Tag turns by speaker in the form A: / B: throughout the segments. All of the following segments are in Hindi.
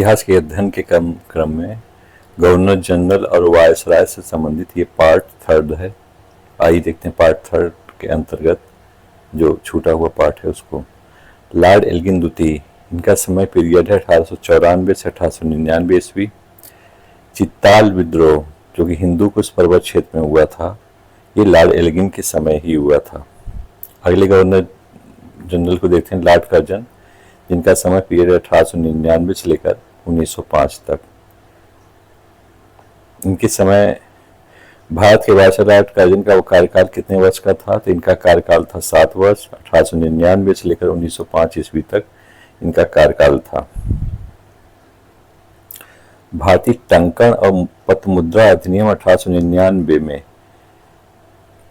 A: इतिहास के अध्ययन के क्रम में गवर्नर जनरल और वायसराय से संबंधित ये पार्ट थर्ड है। आइए देखते हैं पार्ट थर्ड के अंतर्गत जो छूटा हुआ पार्ट है उसको। लॉर्ड एल्गिन द्वितीय, इनका समय पीरियड है 1894 से 1899 ईस्वी। चित्ताल विद्रोह जो कि हिंदू कुश पर्वत क्षेत्र में हुआ था, ये लॉर्ड एल्गिन के समय ही हुआ था। अगले गवर्नर जनरल को देखते हैं, लॉर्ड कर्जन, जिनका समय पीरियड 1899 से लेकर 1905 तक। इनके समय भारत के वायसराय लॉर्ड कर्जन का वो कार्यकाल कितने वर्ष का था? तो इनका कार्यकाल था 7 वर्ष। 1899 से लेकर 1905 ईस्वी तक इनका कार्यकाल था। भारतीय टंकण और पत्र मुद्रा अधिनियम 1899 में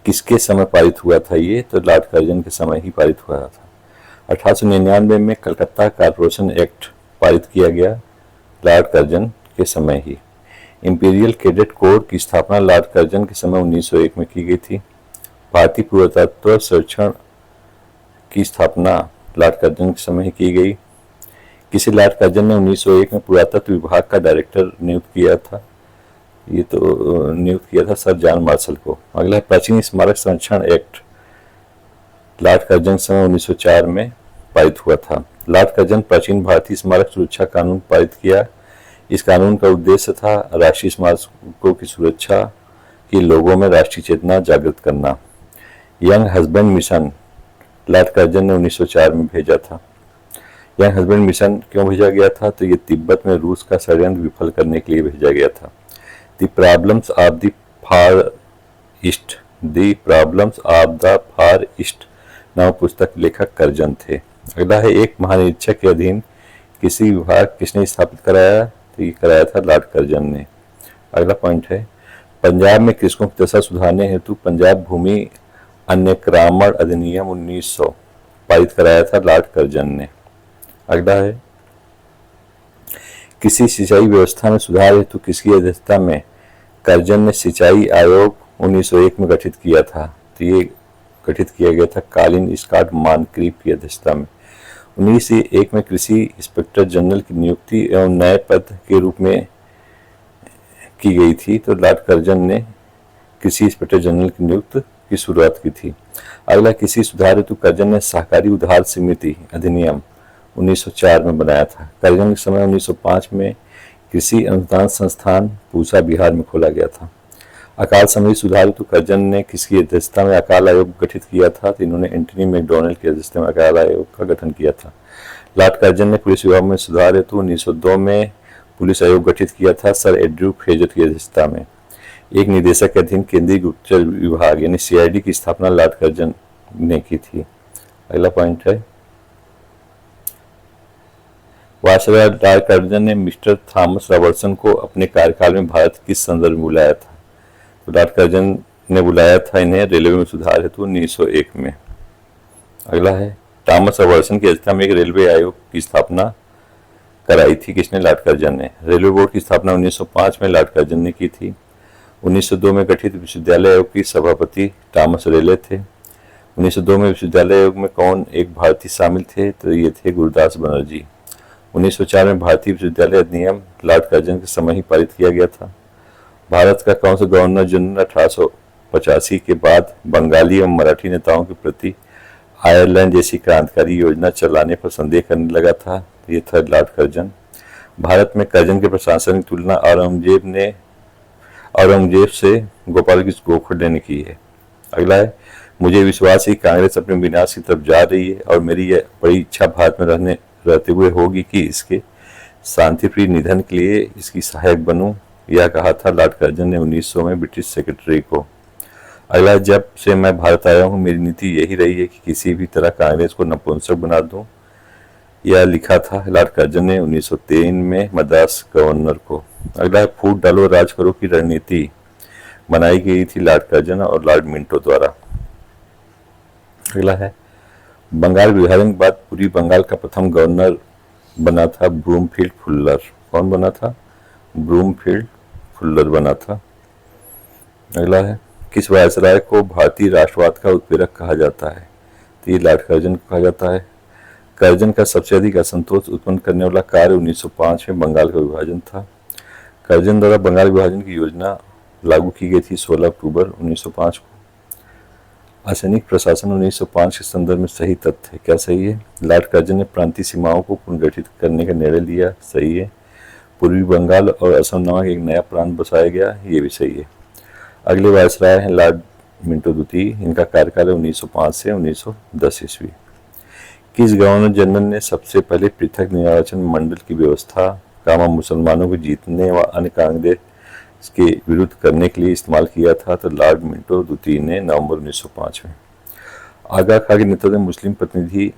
A: किसके समय पारित हुआ था? ये तो लॉर्ड कर्जन के समय ही पारित हुआ था। 1899 में कलकत्ता कारपोरेशन एक्ट पारित किया गया लॉर्ड कर्जन के समय ही। इंपीरियल कैडेट कोर की स्थापना लॉर्ड कर्जन के समय 1901 में की गई थी। भारतीय पुरातत्व सर्वेक्षण की स्थापना लॉर्ड कर्जन के समय ही की गई। किसी लॉर्ड कर्जन ने 1901 में पुरातत्व विभाग का डायरेक्टर नियुक्त किया था? ये तो नियुक्त किया था सर जॉन मार्शल को। अगला है प्राचीन स्मारक संरक्षण एक्ट, लॉर्ड कर्जन समय 1904 में पारित हुआ था। लॉर्ड कर्जन प्राचीन भारतीय स्मारक सुरक्षा कानून पारित किया। इस कानून का उद्देश्य था राष्ट्रीय स्मारकों की सुरक्षा की लोगों में राष्ट्रीय चेतना जागृत करना। Young husband mission Lord Curzon ने 1904 में भेजा था। यंग हस्बैंड मिशन क्यों भेजा गया था? तो ये तिब्बत में रूस का षड्यंत्र विफल करने के लिए भेजा गया था। The problems of the far east, the problems of the far east नाम पुस्तक लेखक कर्जन थे। अगला है एक महानिरीक्षक के अधीन किसी विभाग किसने स्थापित कराया? तो ये कराया था लॉर्ड कर्जन ने। अगला पॉइंट है पंजाब में कृषकों की दशा सुधारने हेतु पंजाब भूमि अन्यक्रामण अधिनियम 1900 पारित कराया था लॉर्ड कर्जन ने। अगला है किसी सिंचाई व्यवस्था में सुधार हेतु किसकी अध्यक्षता में कर्जन ने सिंचाई आयोग 1901 में गठित किया था? तो ये गठित किया गया था कालिन स्कॉट मानक्रीफ की अध्यक्षता में। 1901 में कृषि इंस्पेक्टर जनरल की नियुक्ति एवं नए पद के रूप में की गई थी, तो लॉर्ड कर्जन ने कृषि इंस्पेक्टर जनरल की नियुक्ति की शुरुआत की थी। अगला किसी सुधार हेतु कर्जन ने सहकारी उधार समिति अधिनियम 1904 में बनाया था। कर्जन के समय 1905 में कृषि अनुसंधान संस्थान पूसा बिहार में खोला गया था। अकाल समिति सुधार हेतु कर्जन ने किसकी अध्यक्षता में अकाल आयोग गठित किया था? तो इन्होंने एंटनी मैकडॉनल्ड की अध्यक्षता में अकाल आयोग का गठन किया था। लॉर्ड कर्जन ने पुलिस विभाग में सुधार हेतु 1902 में पुलिस आयोग गठित किया था सर एड्रू फ्रेजर की अध्यक्षता में। एक निदेशक के अधीन केंद्रीय गुप्तचर विभाग यानी CID की स्थापना लॉर्ड कर्जन ने की थी। अगला पॉइंट है वायसराय लॉर्ड कर्जन ने मिस्टर थॉमस रॉबर्टसन को अपने कार्यकाल में भारत किस संदर्भ में बुलाया था? तो लॉर्ड कर्जन ने बुलाया था इन्हें रेलवे में सुधार हेतु 1901 में। अगला है थॉमस रॉबर्टसन की अध्यक्षता में एक रेलवे आयोग की स्थापना कराई थी किसने? लॉर्ड कर्जन ने। रेलवे बोर्ड की स्थापना 1905 में लॉर्ड कर्जन ने की थी। 1902 में गठित विश्वविद्यालय आयोग की सभापति थॉमस रेले थे। 1902 में विश्वविद्यालय आयोग में कौन एक भारतीय शामिल थे? तो ये थे गुरुदास बनर्जी। 1904 में भारतीय विश्वविद्यालय अधिनियम लॉर्ड कर्जन के समय ही पारित किया गया था। भारत का कौन सा गवर्नर जनरल 1885 के बाद बंगाली एवं मराठी नेताओं के प्रति आयरलैंड जैसी क्रांतिकारी योजना चलाने पर संदेह करने लगा था? ये था लॉर्ड कर्जन। भारत में कर्जन के प्रशासन की तुलना औरंगजेब से गोपाल गोखले ने की है। अगला है मुझे विश्वास है कांग्रेस अपने विनाश की तरफ जा रही है और मेरी यह बड़ी इच्छा भारत में रहते हुए होगी कि इसके शांतिप्रिय निधन के लिए इसकी सहायक बनूं। यह कहा था लॉर्ड कर्जन ने 1900 में ब्रिटिश सेक्रेटरी को। अगला जब से मैं भारत आया हूं मेरी नीति यही रही है कि किसी भी तरह कांग्रेस को नपुंसक बना दूं। यह लिखा था लॉर्ड कर्जन ने 1903 में मद्रास गवर्नर को। अगला है फूट डालो राज करो की रणनीति बनाई गई थी लॉर्ड कर्जन और लॉर्ड मिंटो द्वारा। अगला है बंगाल विभाजन के बाद पूर्वी बंगाल का प्रथम गवर्नर बना था ब्रूमफील्ड फुल्लर। कौन बना था? ब्रूमफील्ड फुल्लर बना था। अगला है किस वायसराय को भारतीय राष्ट्रवाद का उत्प्रेरक कहा जाता है? तो ये लॉर्ड कर्जन को कहा जाता है। करजन का सबसे अधिक असंतोष उत्पन्न करने वाला कार्य 1905 में बंगाल का विभाजन था। करजन द्वारा बंगाल विभाजन की योजना लागू की गई थी 16 अक्टूबर 1905 को। असैनिक प्रशासन 1905 के संदर्भ में सही तथ्य है, क्या सही है? लॉर्ड कर्जन ने प्रांतीय सीमाओं को पुनर्गठित करने का निर्णय लिया, सही है। पूर्वी बंगाल और असम नामक एक नया प्रांत बसाया गया, ये भी सही है। अगले वायसराय हैं लॉर्ड मिंटो द्वितीय, इनका कार्यकाल है 1905 से 1910 ईस्वी। किस गवर्नर जनरल ने सबसे पहले पृथक निर्वाचन मंडल की व्यवस्था कामा मुसलमानों को जीतने व अन्य कांग्रेस के विरुद्ध करने के लिए इस्तेमाल किया था? तो लॉर्ड मिंटो द्वितीय ने नवंबर 1905 में। आगा खां के नेतृत्व में मुस्लिम प्रतिनिधि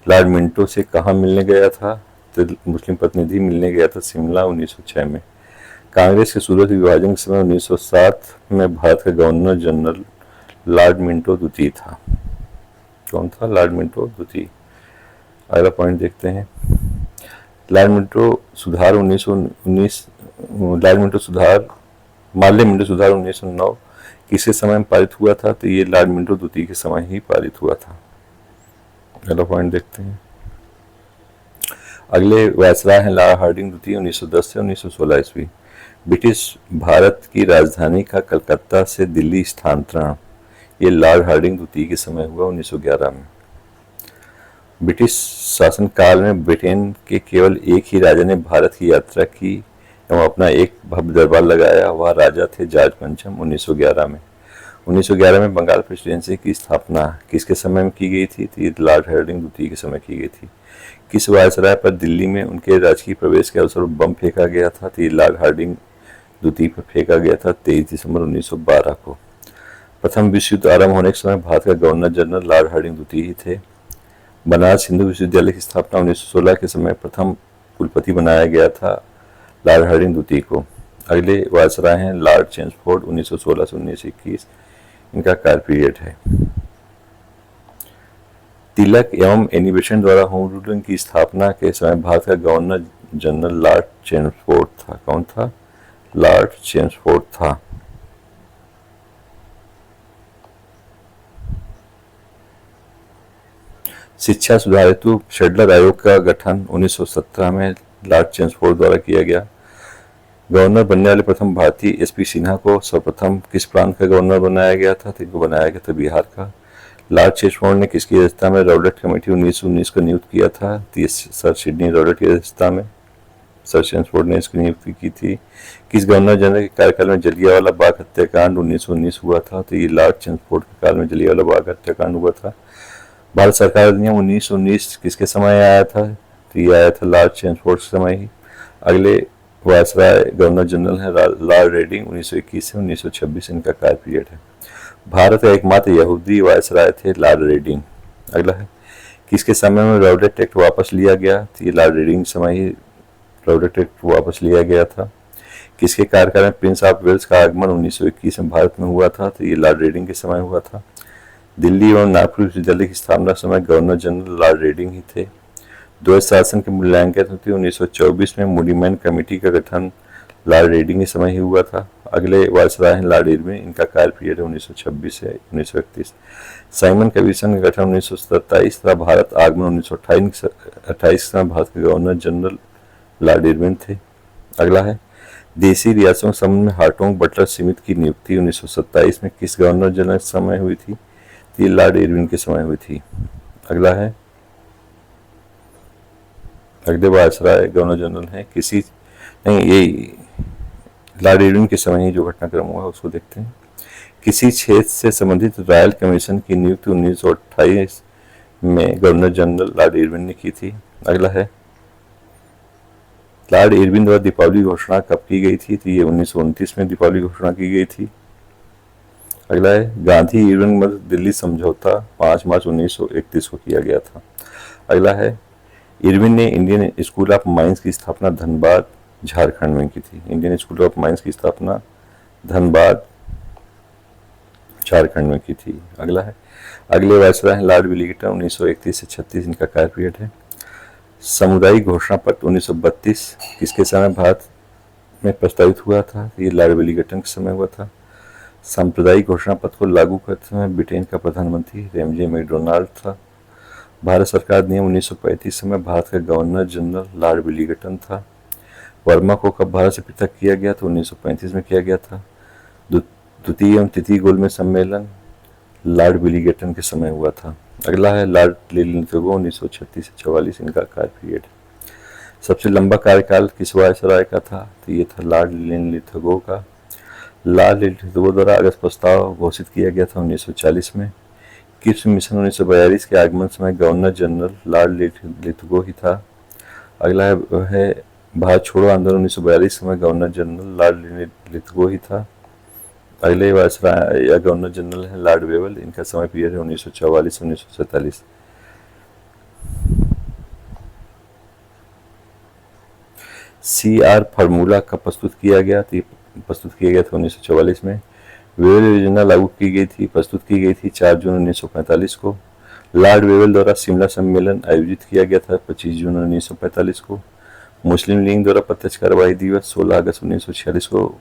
A: लॉर्ड मिंटो से कहाँ मिलने गया था? तो मुस्लिम प्रतिनिधि मिलने गया था शिमला 1906 में। कांग्रेस के सूरत विभाजन के समय 1907 में भारत का गवर्नर जनरल लॉर्ड मिंटो द्वितीय था। कौन था? लॉर्ड मिंटो द्वितीय। अगला पॉइंट देखते हैं। लॉर्ड मिंटो सुधार 1919 लॉर्ड मिंटो सुधार माल्य मिंटो सुधार 1909 किसके समय में पारित हुआ था? तो ये लॉर्ड मिंटो द्वितीय के समय ही पारित हुआ था। अगला पॉइंट देखते हैं। अगले वायसराय हैं लॉर्ड हार्डिंग द्वितीय 1910 से 1916 ईस्वी। ब्रिटिश भारत की राजधानी का कलकत्ता से दिल्ली स्थानांतरण, ये लॉर्ड हार्डिंग द्वितीय के समय हुआ 1911 में। ब्रिटिश शासनकाल में ब्रिटेन के केवल एक ही राजा ने भारत की यात्रा की एवं अपना एक भव्य दरबार लगाया, वह राजा थे जॉर्ज पंचम 1911 में। 1911 में बंगाल प्रेसिडेंसी की स्थापना किसके समय में की गई थी? तो ये लॉर्ड हार्डिंग द्वितीय के समय की गई थी। किस वायसराय पर दिल्ली में उनके राजकीय प्रवेश के अवसर पर बम फेंका गया था? तो ये लॉर्ड हार्डिंग द्वितीय पर फेंका गया था 23 दिसंबर 1912 को। प्रथम विश्व युद्ध आरंभ होने के समय भारत का गवर्नर जनरल लॉर्ड हार्डिंग द्वितीय ही थे। बनारस हिंदू विश्वविद्यालय की स्थापना 1916 के समय प्रथम कुलपति बनाया गया था लॉर्ड हार्डिंग द्वितीय को। अगले वायसराय हैं लॉर्ड चेम्सफोर्ड 1916 से 1921, इनका कार्य पीरियड है। तिलक एवं एनी बेसेंट द्वारा होम रूलिंग की स्थापना के समय भारत का गवर्नर जनरल लॉर्ड चेम्सफोर्ड था। कौन था? लॉर्ड चेम्सफोर्ड था। शिक्षा सुधार हेतु शेडलर आयोग का गठन 1917 में लॉर्ड चेम्सफोर्ड द्वारा किया गया। गवर्नर बनने वाले प्रथम भारतीय एसपी सिन्हा को सर्वप्रथम किस प्रांत का गवर्नर बनाया गया था? तो इनको बनाया गया था बिहार का। लॉर्ड चेम्सफोर्ड ने किसकी अध्यक्षता में रॉबर्ट कमेटी 1919 को नियुक्त किया था? तो सर सिडनी रॉबर्ट की अध्यक्षता में सर चेम्सफोर्ड ने इसकी नियुक्ति की थी। किस गवर्नर जनरल के कार्यकाल में जलियांवाला बाग हत्याकांड 1919 हुआ था? तो ये लॉर्ड चेम्सफोर्ड के काल में जलियांवाला बाग हत्याकांड हुआ था। भारत सरकार अधिनियम 1919 किसके समय आया था? तो ये आया था लॉर्ड चेम्सफोर्ड के समय ही। अगले वायसराय गवर्नर जनरल है लॉर्ड रेडिंग 1921 से 1926, इनका कार्य पीरियड है। भारत का एकमात्र यहूदी वायसराय थे लॉर्ड रेडिंग। अगला है किसके समय में रॉबर्ट एक्ट वापस लिया गया? तो ये लॉर्ड रेडिंग समय ही रॉबर्ट एक्ट वापस लिया गया था। किसके कार्यकाल में प्रिंस ऑफ वेल्स का आगमन 1921 में भारत में हुआ था? तो ये लॉर्ड रेडिंग के समय हुआ था। दिल्ली एवं नागपुर विश्वविद्यालय की स्थापना समय गवर्नर जनरल लॉर्ड रेडिंग ही थे। द्वैत शासन के मूल्यांकन हेतु 1924 में मूडीमैन कमेटी का गठन लॉर्ड रेडिंग के समय ही हुआ था। अगले वायसराय हैं लॉर्ड इरविन, इनका कार्य पीरियड 1926 से 1931। साइमन कमीशन का गठन 1927 तथा भारत आगमन 1928 के समय भारत के गवर्नर जनरल लॉर्ड इरविन थे। अगला है देशी रियासतों के संबंध में हार्टोंग बटलर समिति की नियुक्ति 1927 में किस गवर्नर जनरल के समय हुई थी? ये लॉर्ड इरविन के समय हुई थी। अगला है अगले वायसराय गवर्नर जनरल है किसी नहीं, ये लॉर्ड इरविन के समय ही जो घटनाक्रम हुआ उसको देखते हैं। किसी क्षेत्र से संबंधित रॉयल कमीशन की नियुक्ति 1928 में गवर्नर जनरल लॉर्ड इरविन ने की थी। अगला है लॉर्ड इरविन द्वारा दीपावली घोषणा कब की गई थी? तो ये 1929 में दीपावली घोषणा की गई थी। अगला है गांधी इरविन मध्य दिल्ली समझौता 5 मार्च 1931 को किया गया था। अगला है इरविन ने इंडियन स्कूल ऑफ माइंस की स्थापना धनबाद झारखंड में की थी। इंडियन स्कूल ऑफ माइंस की स्थापना धनबाद झारखंड में की थी। अगला है अगले वायसराय हैं लॉर्ड विलिंगटन 1931 से 36, इनका कार्य पीरियड है। सामुदायिक घोषणा पत्र 1932 किसके समय भारत में प्रस्तावित हुआ था? ये लॉर्ड विलिंगटन के समय हुआ था। सांप्रदायिक घोषणा पत्र को लागू करते समय ब्रिटेन का प्रधानमंत्री रेमजे मैकडोनाल्ड था। भारत सरकार नियम 1935 में भारत का गवर्नर जनरल लॉर्ड विलिंगटन था। वर्मा को कब भारत से पृथक किया गया तो 1935 में किया गया था। द्वितीय एवं तृतीय गोलमेज सम्मेलन लॉर्ड विलिंगटन के समय हुआ था। अगला है लॉर्ड लिलिथगो 1936 से 44, इनका कार्य पीरियड। सबसे लंबा कार्यकाल किस वायसराय का था तो ये था लॉर्ड लिलिथगो का। लॉर्ड लिलिथगो द्वारा अगस्त प्रस्ताव घोषित किया गया था 1940 में। किप्स मिशन 1942 के आगमन समय गवर्नर जनरल लॉर्ड लिलिथगो ही था। अगला है भारत छोड़ो आंदोलन 1942 में गवर्नर जनरल लॉर्ड लिलिथगो ही था। अगले वायसराय या गवर्नर जनरल है लॉर्ड वेवल, इनका समय पीरियड है 1944 1947। CR फार्मूला का प्रस्तुत किया गया था 1944 में। वेवल योजना लागू की गई थी, प्रस्तुत की गई थी 4 जून 1945 को। लॉर्ड वेवल द्वारा शिमला सम्मेलन आयोजित किया गया था 25 जून 1945 को। मुस्लिम लीग द्वारा प्रत्यक्ष कार्रवाई दिवस 16 अगस्त 1946 को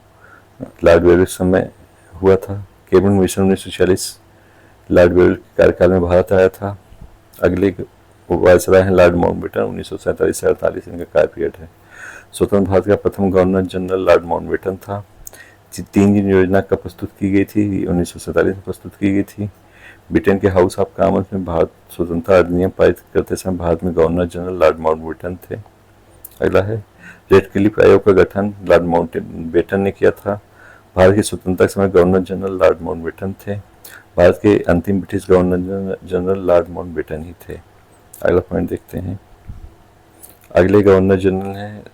A: लॉर्ड वेवल समय हुआ था। कैबिनेट मिशन 1946 लॉर्ड वेवल के कार्यकाल में भारत आया था। अगले वायसराय हैं लॉर्ड माउंटबेटन 1947 से 48, इनका कार्य पीरियड है। स्वतंत्र भारत का प्रथम गवर्नर जनरल लॉर्ड माउंटबेटन था। 3 दिन योजना का प्रस्तुत की गई थी 1947 में प्रस्तुत की गई थी। ब्रिटेन के हाउस ऑफ कॉमन्स में भारत स्वतंत्रता अधिनियम पारित करते समय भारत में गवर्नर जनरल लॉर्ड माउंटबेटन थे। अगला है रेडक्लिफ आयोग का गठन लॉर्ड माउंटबेटन ने किया था। भारत की स्वतंत्रता के समय गवर्नर जनरल लॉर्ड माउंटबेटन थे। भारत के अंतिम British governor general Lord Mountbatten ही थे। अगला पॉइंट देखते हैं। अगले गवर्नर जनरल हैं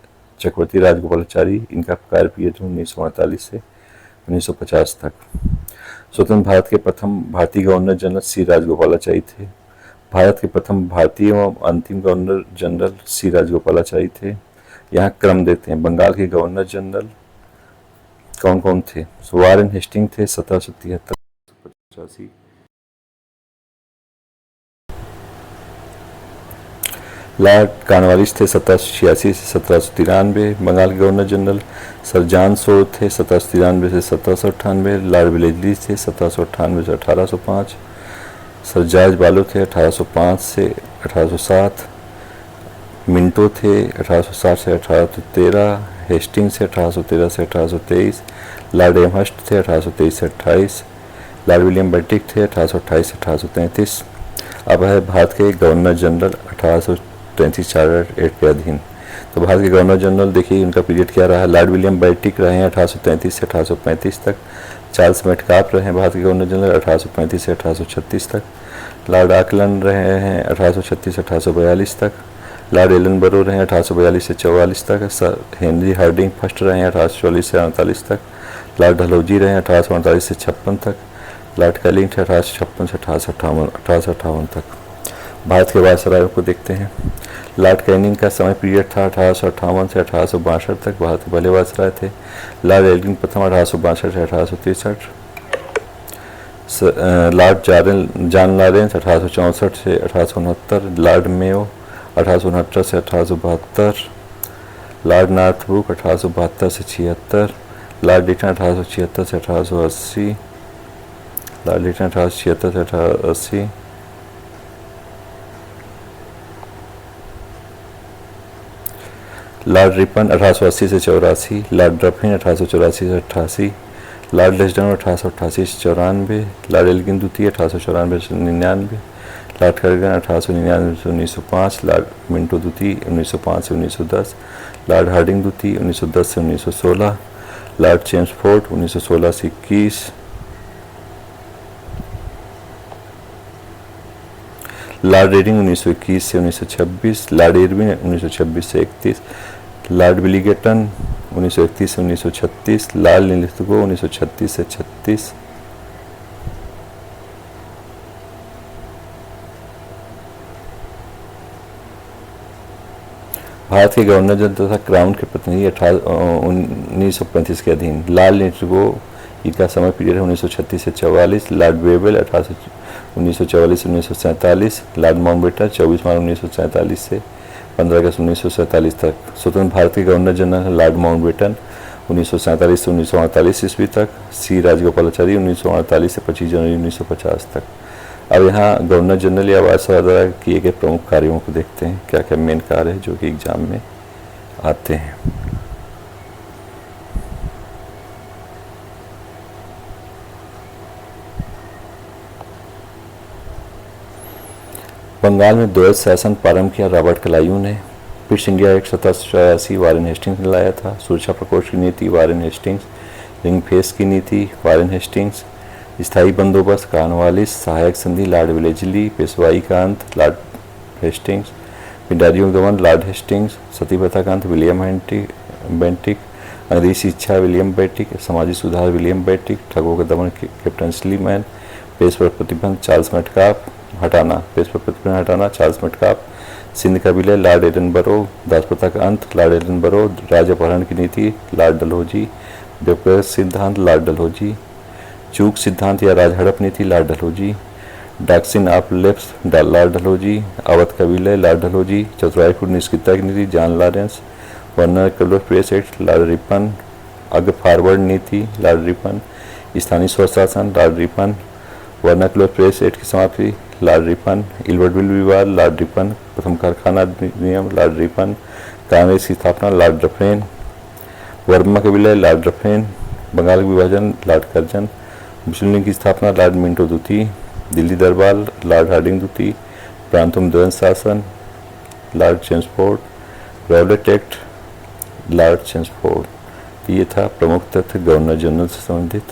A: चक्रवर्ती राजगोपालाचारी, इनका कार्य पीरियड 1948 से 1950 तक। स्वतंत्र भारत के प्रथम भारतीय गवर्नर जनरल सी राजगोपालाचारी थे। भारत के प्रथम भारतीय एवं अंतिम गवर्नर जनरल सी राजगोपालाचारी थे। यहाँ क्रम देते हैं। बंगाल के गवर्नर जनरल कौन कौन थे? वारेन हेस्टिंग थे 1773-85। लॉर्ड कॉर्नवालिस थे 1786 से 1793। बंगाल के governor general sir John show थे 1793 से 1798। लॉर्ड वेलेस्ली थे 1798 से 1805। सर जॉर्ज बालो थे 1805 से 1807। मिंटो थे 1860 से 1813। हेस्टिंग्स थे 1813 से 1823। लॉर्ड एमहर्स्ट थे 1823 से 28। लॉर्ड विलियम बेंटिक थे 1828 से 1833। अब है भारत के गवर्नर जनरल 1833 चार्टर एक्ट के अधीन। तो भारत के गवर्नर जनरल देखिए उनका पीरियड क्या रहा है। लॉर्ड विलियम बेंटिक रहे हैं 1833 से 1835 तक। चार्ल्स मेटकाफ रहे हैं भारत के गवर्नर जनरल 1835 से 1836 तक। लॉर्ड ऑकलैंड रहे हैं 1836 से 1842 तक। लॉर्ड एलनबरो रहे हैं 1842 से 44 तक। सर हेनरी हार्डिंग फर्स्ट रहे हैं 1844 से 48 तक। लॉर्ड डलहौजी रहे हैं 1848 से 56 तक। लॉर्ड कैलिंग थे 1856 से 1858 तक। भारत के वायसरायों को देखते हैं। लॉर्ड कैनिंग का समय पीरियड था 1858 से 1862 तक, भारत के पहले वायसराय थे। लॉर्ड एल्गिन प्रथम 1862 से 1863। लॉर्ड जॉन लॉरेंस 1864 से 1869। लॉर्ड मेयो 1869 से 1872। लॉर्ड नॉर्थब्रुक 1872 से 76। लॉर्ड डिटन 1876 से 1880। लॉर्ड डिटन 1876 से 1880। लॉर्ड रिपन 1880 से 84। लॉर्ड ड्रफिन 1884 से 88। लॉर्ड लेस्डन 1888 से 94। लॉर्ड एल्गिन द्वितीय 1894 से 99। लॉर्ड कर्गन 1899 से 1905। लॉर्ड मिंटो द्वितीय 1905 से 1910। लॉर्ड हार्डिंग द्वितीय 1910 से 1916। लॉर्ड चेम्सफोर्ड 1916 से 21। लॉर्ड रेडिंग 1921 से 1926। लॉर्ड इरविन 1926 से 31। लॉर्ड विलिंगटन 1931 से 1936। लॉर्ड लिलिथगो 1936 से 36। भारत के गवर्नर जनरल तथा क्राउन के प्रतिनिधि 1935 के अधीन। लॉर्ड लिलिथगो, इनका समय पीरियड है 1936 से 44। लॉर्ड वेवल 1944 से 1947। लॉर्ड माउंटबेटन 24 मार्च 1947 से 15 अगस्त 1947 तक। स्वतंत्र भारत के गवर्नर जनरल लॉर्ड माउंटबेटन 1947 से 1948 ईस्वी तक। सी राजगोपालाचारी 1948 से 25 जनवरी 1950 तक। अब यहाँ गवर्नर जनरल या वायसराय द्वारा किए गए प्रमुख कार्यों को देखते हैं, क्या क्या मेन कार्य है जो कि एग्जाम में आते हैं। बंगाल में द्वैध शासन प्रारंभ किया रॉबर्ट क्लाइव ने। Pitt's India act 1784 Warren Hastings ने लाया था। सुरक्षा प्रकोष्ठ की नीति वारेन हेस्टिंग्स। रिंग फेंस की नीति वारेन हेस्टिंग्स। स्थायी बंदोबस्त कॉर्नवालिस। सहायक संधि लॉर्ड वेलेस्ली। पेशवाई का अंत लॉर्ड हेस्टिंग्स। पिंडारियों का दमन लॉर्ड हेस्टिंग्स। सती प्रथा का अंत विलियम बेंटिक। अंग्रेजी शिक्षा विलियम बेंटिक। सामाजिक सुधार विलियम बेंटिक। ठगों का दमन कैप्टन स्लीमैन। पेश पर प्रतिबंध चार्ल्स मेटकाफ हटाना। पेश पर प्रतिबंध हटाना चार्ल्स मेटकाफ। सिंध का विलय लॉर्ड एडनबरो। दासप्रथा का अंत लॉर्ड एडनबरो। राज्य अपहरण की नीति लॉर्ड डलहौजी। व्यक्तिगत सिद्धांत लॉर्ड डलहौजी। चूक सिद्धांत या राजहड़प नीति Lord Dalhousie. Doctrine of lapse Lord Dalhousie. Awadh का विलय लॉर्ड डलहौजी। चतुराईपूर्ण निष्क्रियता की नीति John Lawrence. Vernacular press act Lord Ripon. अग्र फॉरवर्ड नीति लॉर्ड रिपन। स्थानीय स्वशासन Lord Ripon. Vernacular press act की समाप्ति लॉर्ड रिपन। इल्वर्टविल विवाद लॉर्ड रिपन। प्रथम कारखाना अधिनियम लॉर्ड रिपन। कांग्रेस की स्थापना लॉर्ड डफरेन। वर्मा का विलय लॉर्ड डफरेन। बंगाल का विभाजन लॉर्ड कर्जन। मुस्लिम लीग की स्थापना लॉर्ड मिंटो द्वितीय। दिल्ली दरबार लॉर्ड हार्डिंग द्वितीय। प्रांतों में द्वंद्व शासन Lord Chelmsford. Robert act Lord Chelmsford. ये था प्रमुख तथ्य गवर्नर जनरल से संबंधित।